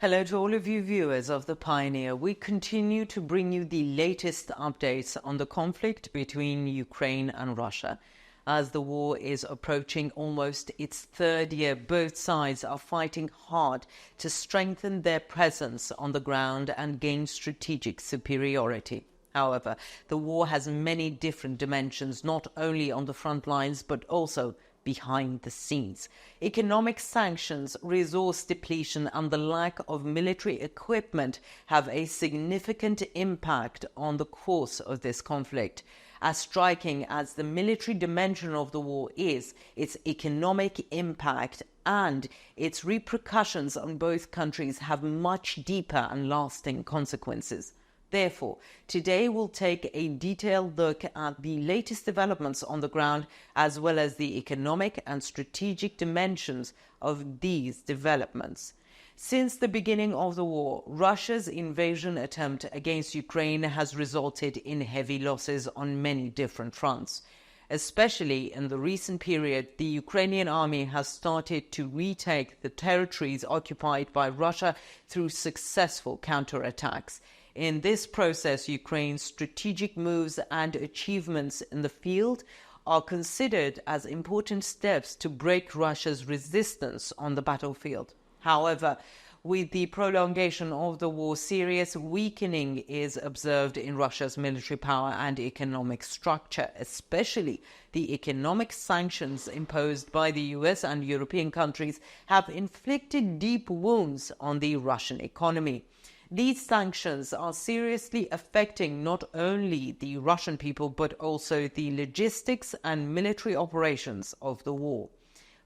Hello to all of you viewers of The Pioneer. We continue to bring you the latest updates on the conflict between Ukraine and Russia. As the war is approaching almost its third year, both sides are fighting hard to strengthen their presence on the ground and gain strategic superiority. However, the war has many different dimensions, not only on the front lines, but also behind the scenes. Economic sanctions, resource depletion, and the lack of military equipment have a significant impact on the course of this conflict. As striking as the military dimension of the war is, its economic impact and its repercussions on both countries have much deeper and lasting consequences. Therefore, today we'll take a detailed look at the latest developments on the ground, as well as the economic and strategic dimensions of these developments. Since the beginning of the war, Russia's invasion attempt against Ukraine has resulted in heavy losses on many different fronts. Especially in the recent period, the Ukrainian army has started to retake the territories occupied by Russia through successful counterattacks. In this process, Ukraine's strategic moves and achievements in the field are considered as important steps to break Russia's resistance on the battlefield. However, with the prolongation of the war, serious weakening is observed in Russia's military power and economic structure, especially the economic sanctions imposed by the US and European countries have inflicted deep wounds on the Russian economy. These sanctions are seriously affecting not only the Russian people, but also the logistics and military operations of the war.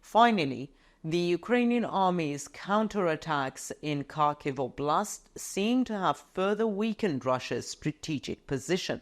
Finally, the Ukrainian army's counterattacks in Kharkiv Oblast seem to have further weakened Russia's strategic position.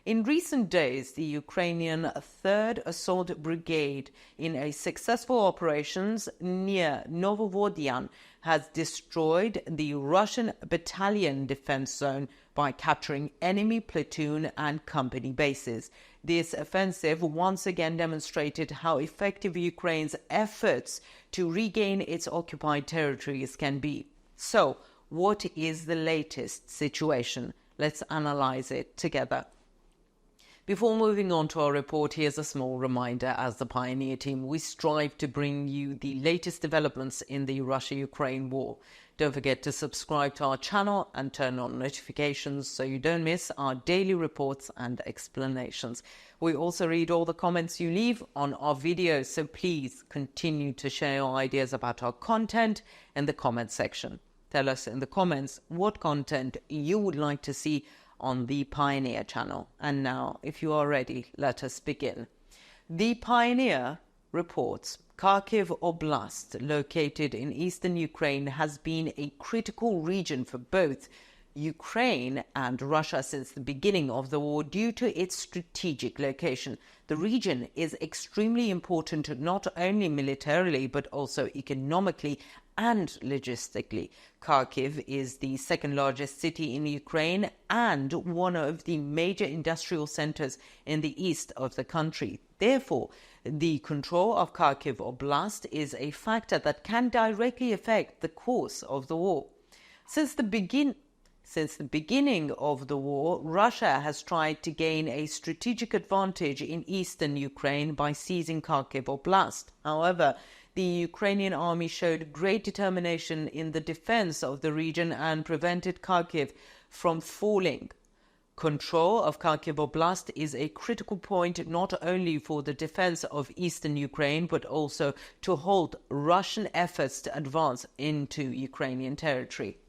In recent days, the Ukrainian 3rd Assault Brigade, in a successful operations near Novovodyan, has destroyed the Russian Battalion defense zone by capturing enemy platoon and company bases. This offensive once again demonstrated how effective Ukraine's efforts to regain its occupied territories can be. So, what is the latest situation? Let's analyze it together. Before moving on to our report, here's a small reminder. As the Pioneer team, we strive to bring you the latest developments in the Russia-Ukraine war. Don't forget to subscribe to our channel and turn on notifications so you don't miss our daily reports and explanations. We also read all the comments you leave on our videos, so please continue to share your ideas about our content in the comment section. Tell us in the comments what content you would like to see on the Pioneer channel. And now, if you are ready, let us begin. The Pioneer reports Kharkiv Oblast, located in eastern Ukraine, has been a critical region for both Ukraine and Russia since the beginning of the war due to its strategic location. The region is extremely important not only militarily but also economically and logistically. Kharkiv is the second largest city in Ukraine and one of the major industrial centers in the east of the country. Therefore, the control of Kharkiv Oblast is a factor that can directly affect the course of the war. Since the beginning of the war, Russia has tried to gain a strategic advantage in eastern Ukraine by seizing Kharkiv Oblast. However, the Ukrainian army showed great determination in the defense of the region and prevented Kharkiv from falling. Control of Kharkiv Oblast is a critical point not only for the defense of eastern Ukraine, but also to halt Russian efforts to advance into Ukrainian territory.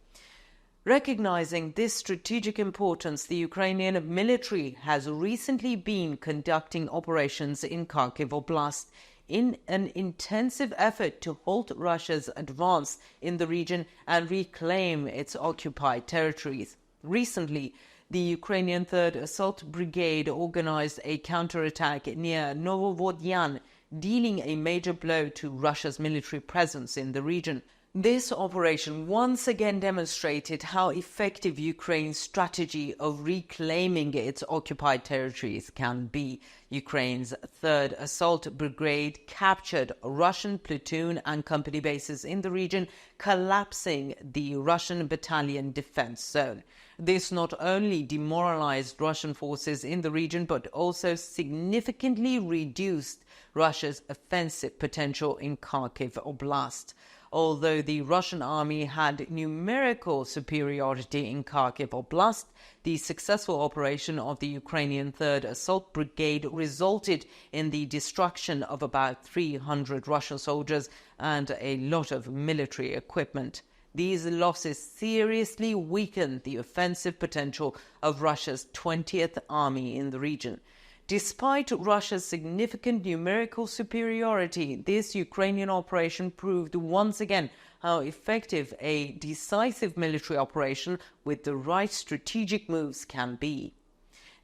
Recognizing this strategic importance, the Ukrainian military has recently been conducting operations in Kharkiv Oblast in an intensive effort to halt Russia's advance in the region and reclaim its occupied territories. Recently, the Ukrainian 3rd Assault Brigade organized a counterattack near Novovodyan, dealing a major blow to Russia's military presence in the region. This operation once again demonstrated how effective Ukraine's strategy of reclaiming its occupied territories can be. Ukraine's 3rd Assault Brigade captured Russian platoon and company bases in the region, collapsing the Russian Battalion defense zone. This not only demoralized Russian forces in the region, but also significantly reduced Russia's offensive potential in Kharkiv Oblast. Although the Russian army had numerical superiority in Kharkiv Oblast, the successful operation of the Ukrainian 3rd Assault Brigade resulted in the destruction of about 300 Russian soldiers and a lot of military equipment. These losses seriously weakened the offensive potential of Russia's 20th Army in the region. Despite Russia's significant numerical superiority, this Ukrainian operation proved once again how effective a decisive military operation with the right strategic moves can be.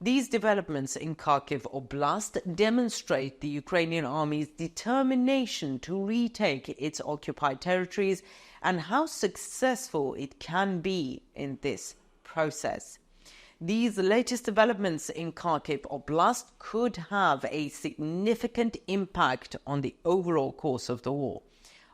These developments in Kharkiv Oblast demonstrate the Ukrainian army's determination to retake its occupied territories and how successful it can be in this process. These latest developments in Kharkiv Oblast could have a significant impact on the overall course of the war.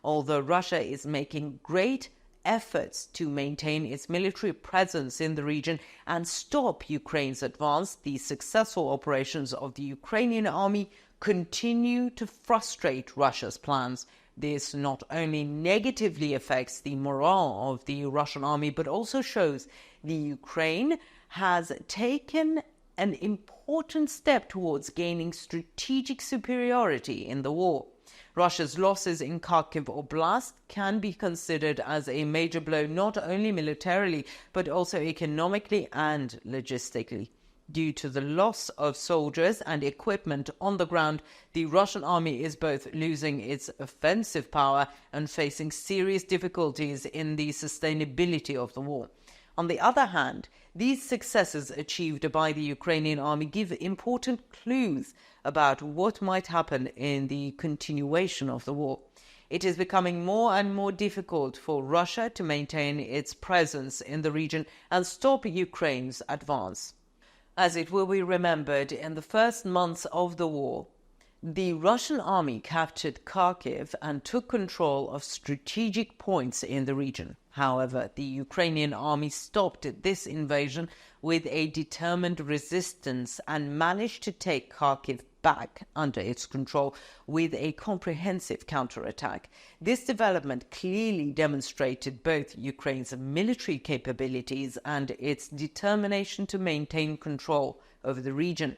Although Russia is making great efforts to maintain its military presence in the region and stop Ukraine's advance, the successful operations of the Ukrainian army continue to frustrate Russia's plans. This not only negatively affects the morale of the Russian army, but also shows the Ukraine has taken an important step towards gaining strategic superiority in the war. Russia's losses in Kharkiv Oblast can be considered as a major blow not only militarily but also economically and logistically. Due to the loss of soldiers and equipment on the ground, the Russian army is both losing its offensive power and facing serious difficulties in the sustainability of the war. On the other hand, these successes achieved by the Ukrainian army give important clues about what might happen in the continuation of the war. It is becoming more and more difficult for Russia to maintain its presence in the region and stop Ukraine's advance. As it will be remembered, in the first months of the war, the Russian army captured Kharkiv and took control of strategic points in the region. However, the Ukrainian army stopped this invasion with a determined resistance and managed to take Kharkiv back under its control with a comprehensive counterattack. This development clearly demonstrated both Ukraine's military capabilities and its determination to maintain control over the region.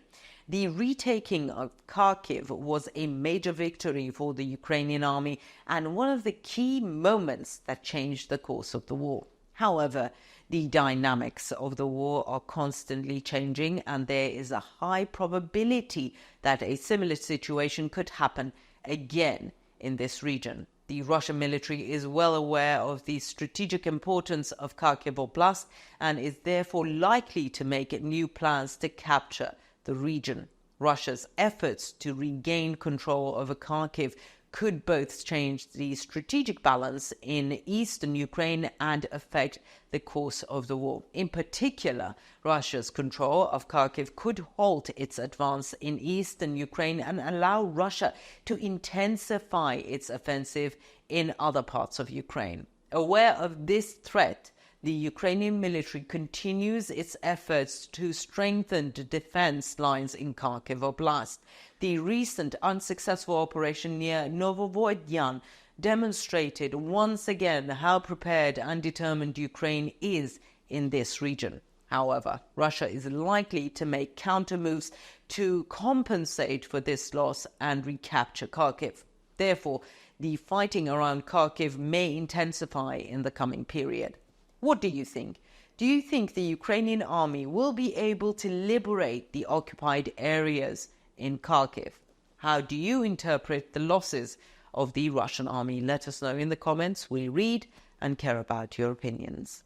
The retaking of Kharkiv was a major victory for the Ukrainian army and one of the key moments that changed the course of the war. However, the dynamics of the war are constantly changing, and there is a high probability that a similar situation could happen again in this region. The Russian military is well aware of the strategic importance of Kharkiv Oblast and is therefore likely to make new plans to capture the region. Russia's efforts to regain control over Kharkiv could both change the strategic balance in eastern Ukraine and affect the course of the war. In particular, Russia's control of Kharkiv could halt its advance in eastern Ukraine and allow Russia to intensify its offensive in other parts of Ukraine. Aware of this threat, the Ukrainian military continues its efforts to strengthen the defense lines in Kharkiv Oblast. The recent unsuccessful operation near Novovorodyan demonstrated once again how prepared and determined Ukraine is in this region. However, Russia is likely to make counter-moves to compensate for this loss and recapture Kharkiv. Therefore, the fighting around Kharkiv may intensify in the coming period. What do you think? Do you think the Ukrainian army will be able to liberate the occupied areas in Kharkiv? How do you interpret the losses of the Russian army? Let us know in the comments. We read and care about your opinions.